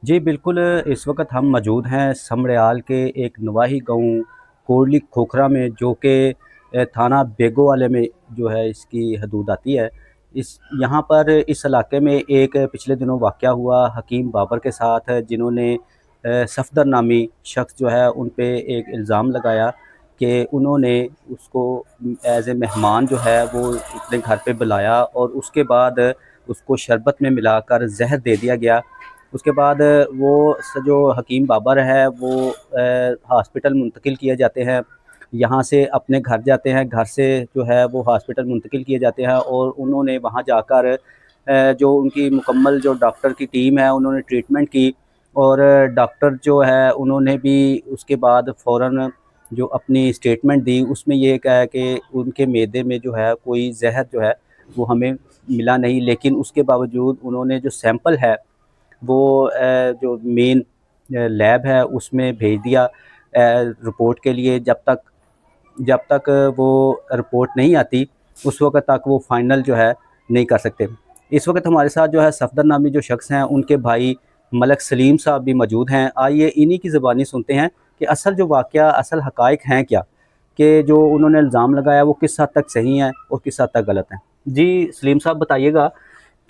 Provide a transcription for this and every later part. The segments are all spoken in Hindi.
जी बिल्कुल, इस वक़्त हम मौजूद हैं समड़याल के एक नवाही गाँव कोटली खोखरा में, जो कि थाना बेगोवाले में जो है इसकी हदूद आती है। इस यहाँ पर इस इलाके में एक पिछले दिनों वाक़या हुआ हकीम बाबर के साथ, जिन्होंने सफदर नामी शख़्स जो है उन पे एक इल्ज़ाम लगाया कि उन्होंने उसको एज़ ए मेहमान जो है वो अपने घर पे बुलाया और उसके बाद उसको शरबत में मिलाकर ज़हर दे दिया गया। उसके बाद वो जो हकीम बाबर है वो हॉस्पिटल मुंतकिल किए जाते हैं। यहाँ से अपने घर जाते हैं, घर से जो है वो हॉस्पिटल मुंतकिल किए जाते हैं और उन्होंने वहाँ जाकर जो उनकी मुकम्मल जो डॉक्टर की टीम है उन्होंने ट्रीटमेंट की और डॉक्टर जो है उन्होंने भी उसके बाद फ़ौरन जो अपनी स्टेटमेंट दी, उसमें ये कहा है कि उनके मैदे में जो है कोई ज़हर जो है वो हमें मिला नहीं, लेकिन उसके बावजूद उन्होंने जो सैंपल है वो जो मेन लैब है उसमें भेज दिया रिपोर्ट के लिए। जब तक वो रिपोर्ट नहीं आती उस वक़्त तक वो फ़ाइनल जो है नहीं कर सकते। इस वक़्त हमारे साथ जो है सफदर नामी जो शख़्स हैं उनके भाई मलक सलीम साहब भी मौजूद हैं। आइए इन्हीं की ज़ुबानी सुनते हैं कि असल जो वाक़या, असल हक़ाइक़ हैं क्या, कि जो उन्होंने इल्ज़ाम लगाया वो किस हद तक सही हैं और किस हद तक गलत हैं। जी सलीम साहब बताइएगा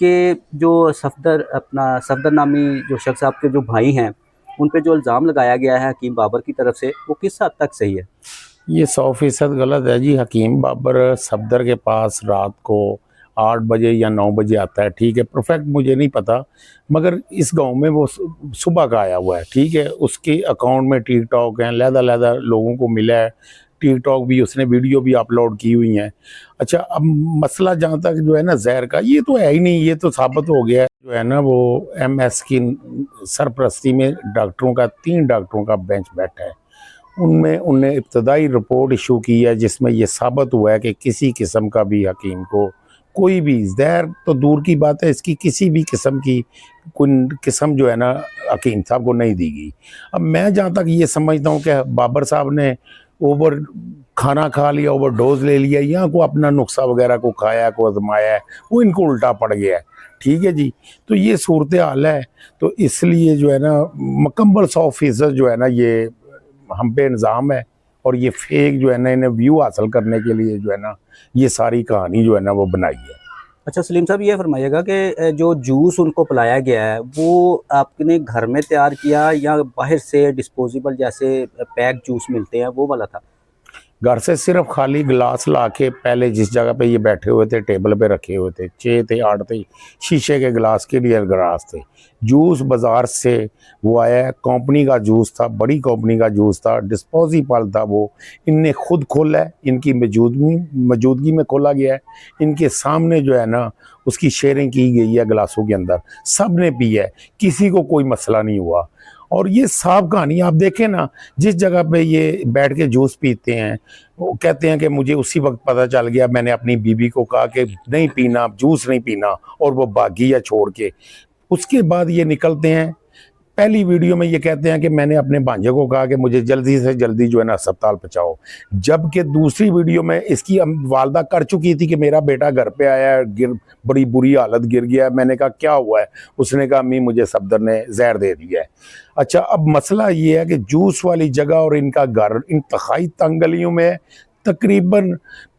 कि जो सफदर नामी जो शख़्स आपके जो भाई हैं, उन पे जो इल्ज़ाम लगाया गया है हकीम बाबर की तरफ से, वो किस हद तक सही है? ये 100% गलत है जी। हकीम बाबर सफदर के पास रात को 8 बजे या 9 बजे आता है, ठीक है। परफेक्ट मुझे नहीं पता, मगर इस गांव में वो सुबह का आया हुआ है, ठीक है। उसके अकाउंट में टिकटॉक हैं, लहदा लोगों को मिला है टिकटॉक भी, उसने वीडियो भी अपलोड की हुई हैं। अच्छा, अब मसला जहाँ तक जो है ना जहर का, ये तो है ही नहीं, ये तो साबित हो गया है। जो है ना वो MS की सरपरस्ती में डॉक्टरों का 3 डॉक्टरों का बेंच बैठा है। उनमें उनने इब्तदाई रिपोर्ट इशू की है जिसमें यह साबित हुआ है कि किसी किस्म का भी हकीम को कोई भी जहर तो दूर की बात है, इसकी किसी भी किस्म की कोई किस्म जो है ना हकीम साहब को नहीं दी गई। अब मैं जहाँ तक ये समझता हूँ कि बाबर साहब ने ओवर खाना खा लिया, ओवर डोज ले लिया, या को अपना नुस्खा वगैरह को खाया, को आजमाया है, वो इनको उल्टा पड़ गया है, ठीक है जी। तो ये सूरत हाल है। तो इसलिए जो है ना मुकम्मल 100% जो है ना ये हम पे इल्ज़ाम है, और ये फेक जो है ना इन्हें व्यू हासिल करने के लिए जो है ना ये सारी कहानी जो है ना वो बनाई है। अच्छा सलीम साहब ये फरमाइएगा कि जो जूस उनको पिलाया गया है वो आपने घर में तैयार किया या बाहर से डिस्पोजेबल जैसे पैक जूस मिलते हैं वो वाला था? घर से सिर्फ खाली गिलास ला के, पहले जिस जगह पे ये बैठे हुए थे टेबल पे रखे हुए थे, 6 थे 8 थे, शीशे के गिलास के लिए गिलास थे। जूस बाजार से वो आया है, कंपनी का जूस था, बड़ी कंपनी का जूस था, डिस्पोजेबल था। वो इनने खुद खोला है, इनकी मौजूदगी में खोला गया है, इनके सामने जो है ना उसकी शेयरिंग की गई है गिलासों के अंदर, सब ने पी है, किसी को कोई मसला नहीं हुआ। और ये साफ कहानी आप देखें ना, जिस जगह पे ये बैठ के जूस पीते हैं वो कहते हैं कि मुझे उसी वक्त पता चल गया, मैंने अपनी बीबी को कहा कि नहीं पीना, जूस नहीं पीना, और वो भागी है छोड़ के। उसके बाद ये निकलते हैं, पहली वीडियो में ये कहते हैं कि मैंने अपने भांजे को कहा कि मुझे जल्दी से जल्दी जो है ना अस्पताल पहुंचाओ, जबकि दूसरी वीडियो में इसकी वालदा कर चुकी थी कि मेरा बेटा घर पे आया है, बड़ी बुरी हालत, गिर गया है। मैंने कहा क्या हुआ है? उसने कहा अम्मी मुझे सफदर ने जहर दे दिया है। अच्छा, अब मसला ये है कि जूस वाली जगह और इनका घर इंतहाई तंग गलियों में है, तकरीबन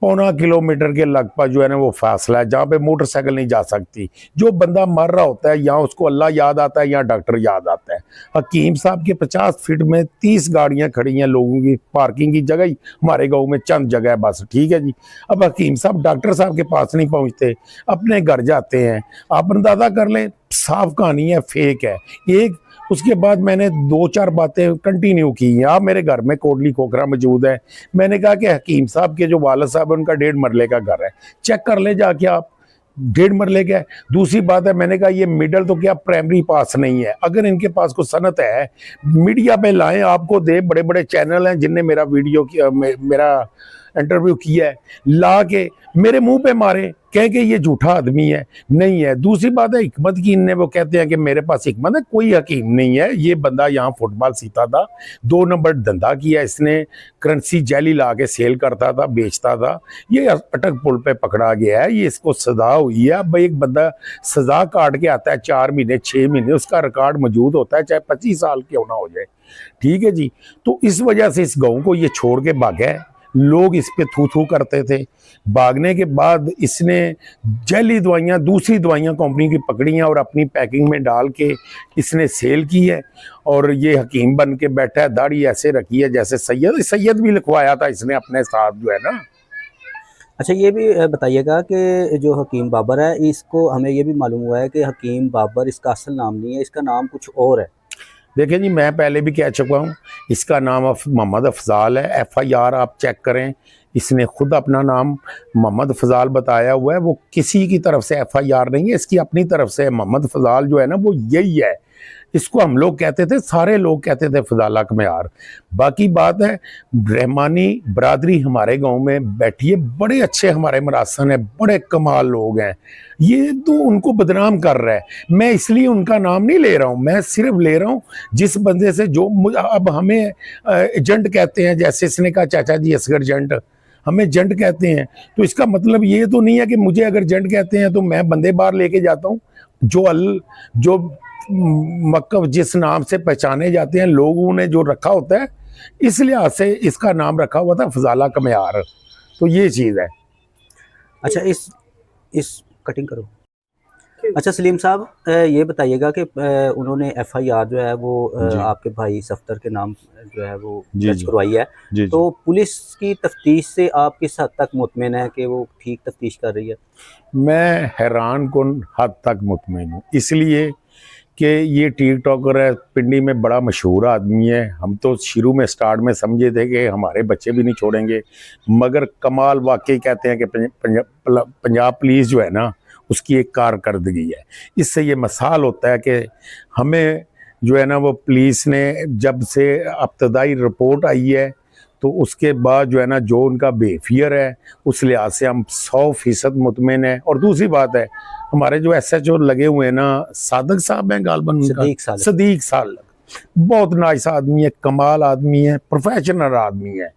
1.25 किलोमीटर के लगभग जो है ना वो फासला है, जहाँ पे मोटरसाइकिल नहीं जा सकती। जो बंदा मर रहा होता है यहाँ उसको अल्लाह याद आता है, यहाँ डॉक्टर याद आता है। हकीम साहब के 50 फीट में 30 गाड़ियां खड़ी हैं, लोगों की पार्किंग की जगह ही हमारे गांव में चंद जगह है बस, ठीक है जी। अब हकीम साहब डॉक्टर साहब के पास नहीं पहुंचते, अपने घर जाते हैं। आप अंदाजा कर लें, साफ कहानी है, फेक है एक। उसके बाद मैंने 2-4 बातें कंटिन्यू की। आप मेरे घर में कोटली खोखरा मौजूद है, मैंने कहा कि हकीम साहब के जो वालिद साहब है उनका 1.5 मरले का घर है, चेक कर ले जाके आप, 1.5 मरले का है। दूसरी बात है, मैंने कहा ये मिडल तो क्या प्राइमरी पास नहीं है, अगर इनके पास कोई सनत है मीडिया पे लाएं, आपको दे, बड़े बड़े चैनल हैं जिनने मेरा वीडियो किया, मेरा इंटरव्यू किया है, ला के मेरे मुंह पे मारे, कह के ये झूठा आदमी है, नहीं है। दूसरी बात है हिकमत की, इनने वो कहते हैं कि मेरे पास हिकमत है, कोई हकीम नहीं है। ये बंदा यहाँ फुटबॉल सीता था, 2 नंबर धंधा किया इसने, करेंसी जैली ला के सेल करता था, बेचता था। ये अटक पुल पे पकड़ा गया है, ये इसको सजा हुई है। अब एक बंदा सजा काट के आता है 4 महीने 6 महीने, उसका रिकॉर्ड मौजूद होता है, चाहे 25 साल क्यों ना हो जाए, ठीक है जी। तो इस वजह से इस गाँव को ये छोड़ के भागा है। लोग इस पे थू थू करते थे। भागने के बाद इसने जैली दवाइयाँ, दूसरी दवाइयाँ कंपनी की पकड़ी हैं और अपनी पैकिंग में डाल के इसने सेल की है। और ये हकीम बन के बैठा है, दाढ़ी ऐसे रखी है जैसे सैयद सैयद भी लिखवाया था इसने अपने साथ, जो है ना। अच्छा, ये भी बताइएगा कि जो हकीम बाबर है, इसको हमें ये भी मालूम हुआ है कि हकीम बाबर इसका असल नाम नहीं है, इसका नाम कुछ और है। देखिए जी, मैं पहले भी कह चुका हूँ, इसका नाम मोहम्मद अफजाल है। FIR आप चेक करें, इसने खुद अपना नाम मोहम्मद फजाल बताया हुआ है। वो किसी की तरफ से FIR नहीं है, इसकी अपनी तरफ से मोहम्मद फजाल जो है ना, वो यही है। इसको हम लोग कहते थे, सारे लोग कहते थे फजाला कमियार। बाकी बात है, रहमानी बरादरी हमारे गांव में बैठी है, बड़े अच्छे हमारे मरासन है, बड़े कमाल लोग हैं। ये तो उनको बदनाम कर रहा है। मैं इसलिए उनका नाम नहीं ले रहा हूँ, मैं सिर्फ ले रहा हूँ जिस बंदे से जो अब हमें एजेंट कहते हैं, जैसे इसने कहा चाचा जी असगर एजेंट, हमें जंट कहते हैं। तो इसका मतलब ये तो नहीं है कि मुझे अगर जंट कहते हैं तो मैं बंदे बाहर लेके जाता हूँ। जो मक्कब जिस नाम से पहचाने जाते हैं, लोगों ने जो रखा होता है, इस लिहाज से इसका नाम रखा हुआ था फजाला कमियार। तो ये चीज़ है। अच्छा, इस कटिंग करो। अच्छा सलीम साहब, ये बताइएगा कि उन्होंने FIR जो है वो जी आपके भाई सफ्तर के नाम जो है वो जी दर्ज जी करवाई है। जी जी। तो पुलिस की तफ्तीश से आप किस हद तक मुतमिन है कि वो ठीक तफ्तीश कर रही है? मैं हैरान कुन हद तक मुतमिन हूँ, इसलिए कि ये टिकटॉकर है, पिंडी में बड़ा मशहूर आदमी है। हम तो शुरू में स्टार्ट में समझे थे कि हमारे बच्चे भी नहीं छोड़ेंगे, मगर कमाल वाकई कहते हैं कि पंजाब पुलिस जो है ना, उसकी एक कारकर्दगी है। इससे ये मिसाल होता है कि हमें जो है ना, वो पुलिस ने जब से इब्तदाई रिपोर्ट आई है, तो उसके बाद जो है ना, जो उनका बिहेवियर है, उस लिहाज से हम 100% मुतमिन है। और दूसरी बात है, हमारे जो SHO लगे हुए हैं ना, सादक साहब हैं गालबन, उनका सदीक सालक, बहुत नाइस आदमी है, कमाल आदमी है, प्रोफेशनल आदमी है।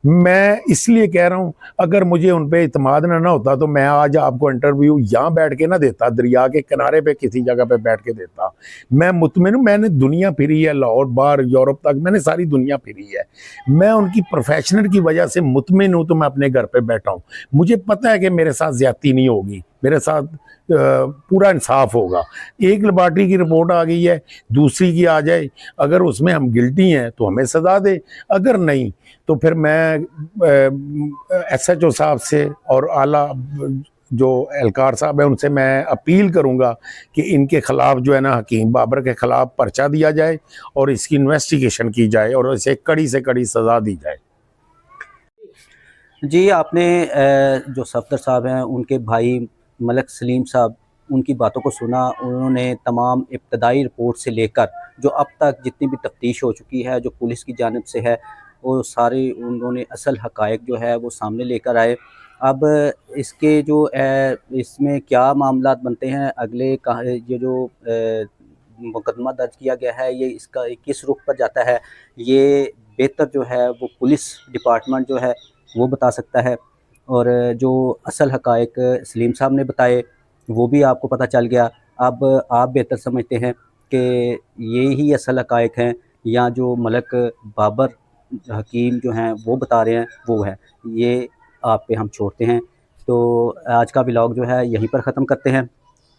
मैं इसलिए कह रहा हूँ, अगर मुझे उन पे इत्मीनान ना होता तो मैं आज आपको इंटरव्यू यहाँ बैठ के ना देता, दरिया के किनारे पे किसी जगह पे बैठ के देता। मैं मुतमिन हूँ, मैंने दुनिया फिरी है, लाहौर बाहर यूरोप तक मैंने सारी दुनिया फिरी है। मैं उनकी प्रोफेशनल की वजह से मुतमिन हूँ, तो मैं अपने घर पे बैठा हूँ। मुझे पता है कि मेरे साथ ज्यादती नहीं होगी, मेरे साथ पूरा इंसाफ होगा। एक लेबॉर्ट्री की रिपोर्ट आ गई है, दूसरी की आ जाए, अगर उसमें हम गिल्टी हैं तो हमें सजा दे, अगर नहीं तो फिर मैं SHO साहब से और आला जो एहलकार साहब है उनसे मैं अपील करूंगा कि इनके खिलाफ जो है ना, हकीम बाबर के खिलाफ पर्चा दिया जाए और इसकी इन्वेस्टिगेशन की जाए और इसे कड़ी से कड़ी सजा दी जाए। जी, आपने जो सफदर साहब हैं उनके भाई मलक सलीम साहब, उनकी बातों को सुना। उन्होंने तमाम इब्तदाई रिपोर्ट से लेकर जो अब तक जितनी भी तफ्तीश हो चुकी है, जो पुलिस की जानिब से है, वो सारे उन्होंने असल हक़ाइक़ जो है वो सामने लेकर आए। अब इसके जो इसमें क्या मामलात बनते हैं आगे, ये जो मुकदमा दर्ज किया गया है, ये इसका किस रुख पर जाता है, ये बेहतर जो है वो पुलिस डिपार्टमेंट जो है वो बता सकता है। और जो असल हक़ाइक़ सलीम साहब ने बताए वो भी आपको पता चल गया। अब आप बेहतर समझते हैं कि ये ही असल हक़ाइक़ हैं या जो मलक बाबर हकीम जो हैं वो बता रहे हैं वो है, ये आप पे हम छोड़ते हैं। तो आज का व्लॉग जो है यहीं पर ख़त्म करते हैं।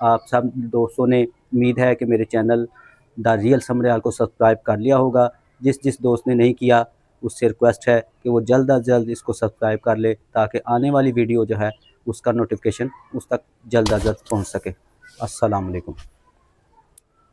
आप सब दोस्तों ने, उम्मीद है कि मेरे चैनल द रियल समरियाल को सब्सक्राइब कर लिया होगा। जिस दोस्त ने नहीं किया उससे रिक्वेस्ट है कि वो जल्द अज जल्द इसको सब्सक्राइब कर ले, ताकि आने वाली वीडियो जो है उसका नोटिफिकेशन उस तक जल्द अज जल्द पहुँच सके। अस्सलाम वालेकुम।